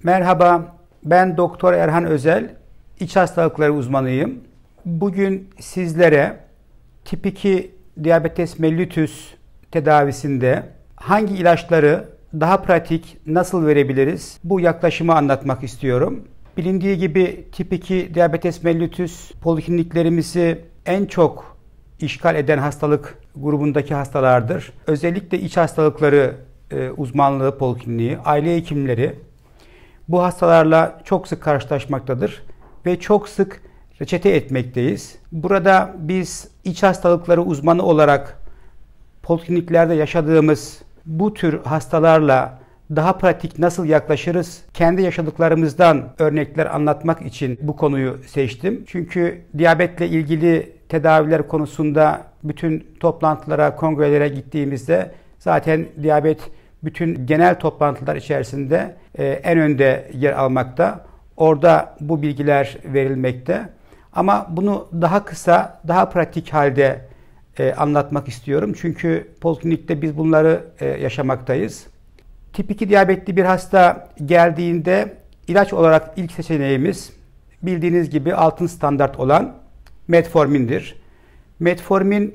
Merhaba, ben Doktor Erhan Özel, iç hastalıkları uzmanıyım. Bugün sizlere tip 2 diyabetes mellitus tedavisinde hangi ilaçları daha pratik nasıl verebiliriz? Bu yaklaşımı anlatmak istiyorum. Bilindiği gibi tip 2 diyabetes mellitus polikliniklerimizi en çok işgal eden hastalık grubundaki hastalardır. Özellikle iç hastalıkları uzmanlığı polikliniği, aile hekimleri bu hastalarla çok sık karşılaşmaktadır ve çok sık reçete etmekteyiz. Burada biz iç hastalıkları uzmanı olarak polikliniklerde yaşadığımız bu tür hastalarla daha pratik nasıl yaklaşırız? Kendi yaşadıklarımızdan örnekler anlatmak için bu konuyu seçtim. Çünkü diyabetle ilgili tedaviler konusunda bütün toplantılara, kongrelere gittiğimizde zaten diyabet bütün genel toplantılar içerisinde en önde yer almakta. Orada bu bilgiler verilmekte. Ama bunu daha kısa, daha pratik halde anlatmak istiyorum. Çünkü poliklinikte biz bunları yaşamaktayız. Tip 2 diyabetli bir hasta geldiğinde ilaç olarak ilk seçeneğimiz bildiğiniz gibi altın standart olan metformindir. Metformin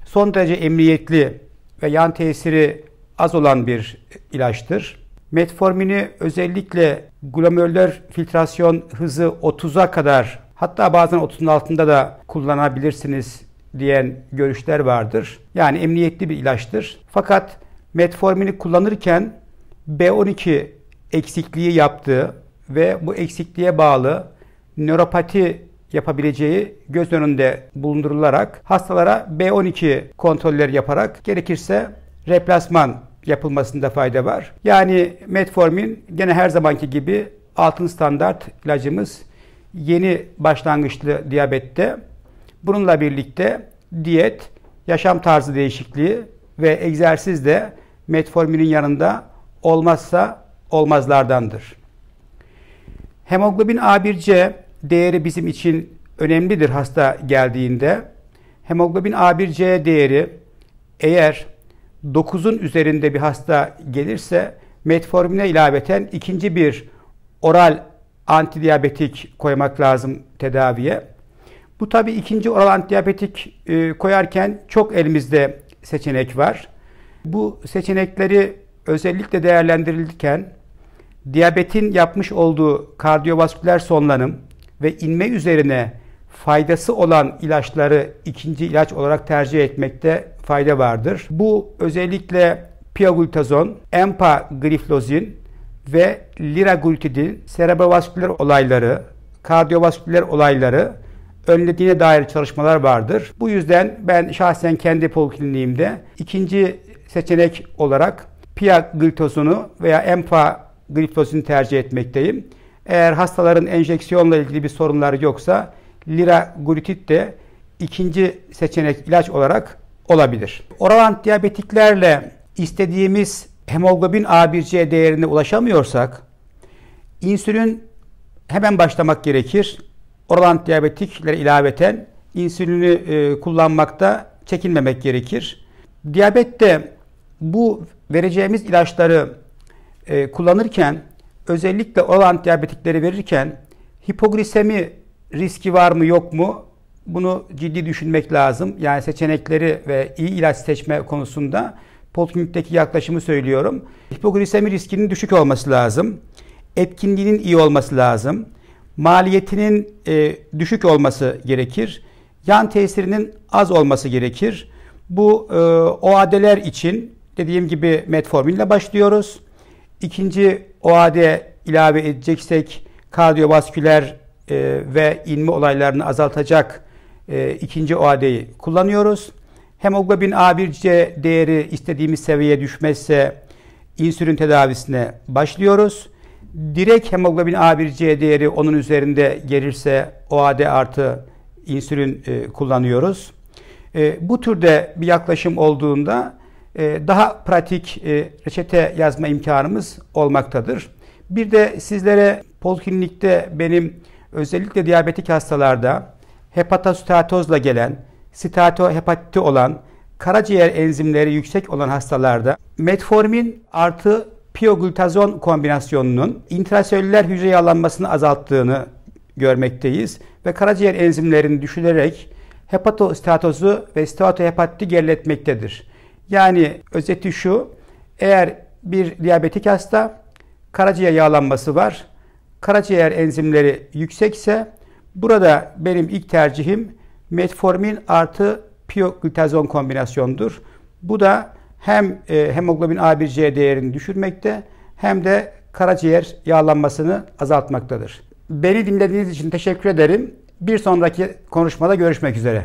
son derece emniyetli ve yan tesiri az olan bir ilaçtır. Metformini özellikle glomerüler filtrasyon hızı 30'a kadar, hatta bazen 30'un altında da kullanabilirsiniz diyen görüşler vardır. Yani emniyetli bir ilaçtır. Fakat metformini kullanırken B12 eksikliği yaptığı ve bu eksikliğe bağlı nöropati yapabileceği göz önünde bulundurularak hastalara B12 kontrolleri yaparak gerekirse replasman yapılmasında fayda var. Yani metformin gene her zamanki gibi altın standart ilacımız yeni başlangıçlı diyabette. Bununla birlikte diyet, yaşam tarzı değişikliği ve egzersiz de metforminin yanında olmazsa olmazlardandır. Hemoglobin A1C değeri bizim için önemlidir hasta geldiğinde. Hemoglobin A1C değeri eğer 9'un üzerinde bir hasta gelirse metformine ilaveten ikinci bir oral antidiyabetik koymak lazım tedaviye. Bu tabi ikinci oral antidiyabetik koyarken çok elimizde seçenek var. Bu seçenekleri özellikle değerlendirilirken diyabetin yapmış olduğu kardiyovasküler sonlanım ve inme üzerine faydası olan ilaçları ikinci ilaç olarak tercih etmekte fayda vardır. Bu özellikle pioglitazon, empagliflozin ve liraglutidin serebrovasküler olayları, kardiyovasküler olayları önlediğine dair çalışmalar vardır. Bu yüzden ben şahsen kendi polikliniğimde ikinci seçenek olarak pioglitazonu veya empagliflozini tercih etmekteyim. Eğer hastaların enjeksiyonla ilgili bir sorunları yoksa liraglutid de ikinci seçenek ilaç olarak olabilir. Oral antidiyabetiklerle istediğimiz hemoglobin A1C değerine ulaşamıyorsak insülin hemen başlamak gerekir. Oral antidiyabetikler ilaveten insülini kullanmakta çekinmemek gerekir. Diyabette bu vereceğimiz ilaçları kullanırken özellikle oral antidiyabetikleri verirken hipoglisemi riski var mı yok mu? Bunu ciddi düşünmek lazım. Yani seçenekleri ve iyi ilaç seçme konusunda poliklinikteki yaklaşımı söylüyorum. Hipoglisemi riskinin düşük olması lazım. Etkinliğinin iyi olması lazım. Maliyetinin düşük olması gerekir. Yan tesirinin az olması gerekir. Bu OAD'ler için dediğim gibi metforminle başlıyoruz. İkinci OAD ilave edeceksek kardiyovasküler ve inme olaylarını azaltacak ikinci OAD'yi kullanıyoruz. Hemoglobin A1C değeri istediğimiz seviyeye düşmezse insülin tedavisine başlıyoruz. Direkt hemoglobin A1C değeri onun üzerinde gelirse OAD artı insülin kullanıyoruz. Bu türde bir yaklaşım olduğunda daha pratik reçete yazma imkanımız olmaktadır. Bir de sizlere poliklinikte benim özellikle diyabetik hastalarda hepatosteatozla gelen, steatohepatiti olan, karaciğer enzimleri yüksek olan hastalarda metformin artı piyoglutazon kombinasyonunun intraselüler hücre yağlanmasını azalttığını görmekteyiz ve karaciğer enzimlerinin düşülerek hepatostatozu ve steatohepatiti geriletmektedir. Yani özeti şu, eğer bir diyabetik hasta karaciğer yağlanması var, karaciğer enzimleri yüksekse burada benim ilk tercihim metformin artı piyoglutazon kombinasyonudur. Bu da hem hemoglobin A1C değerini düşürmekte hem de karaciğer yağlanmasını azaltmaktadır. Beni dinlediğiniz için teşekkür ederim. Bir sonraki konuşmada görüşmek üzere.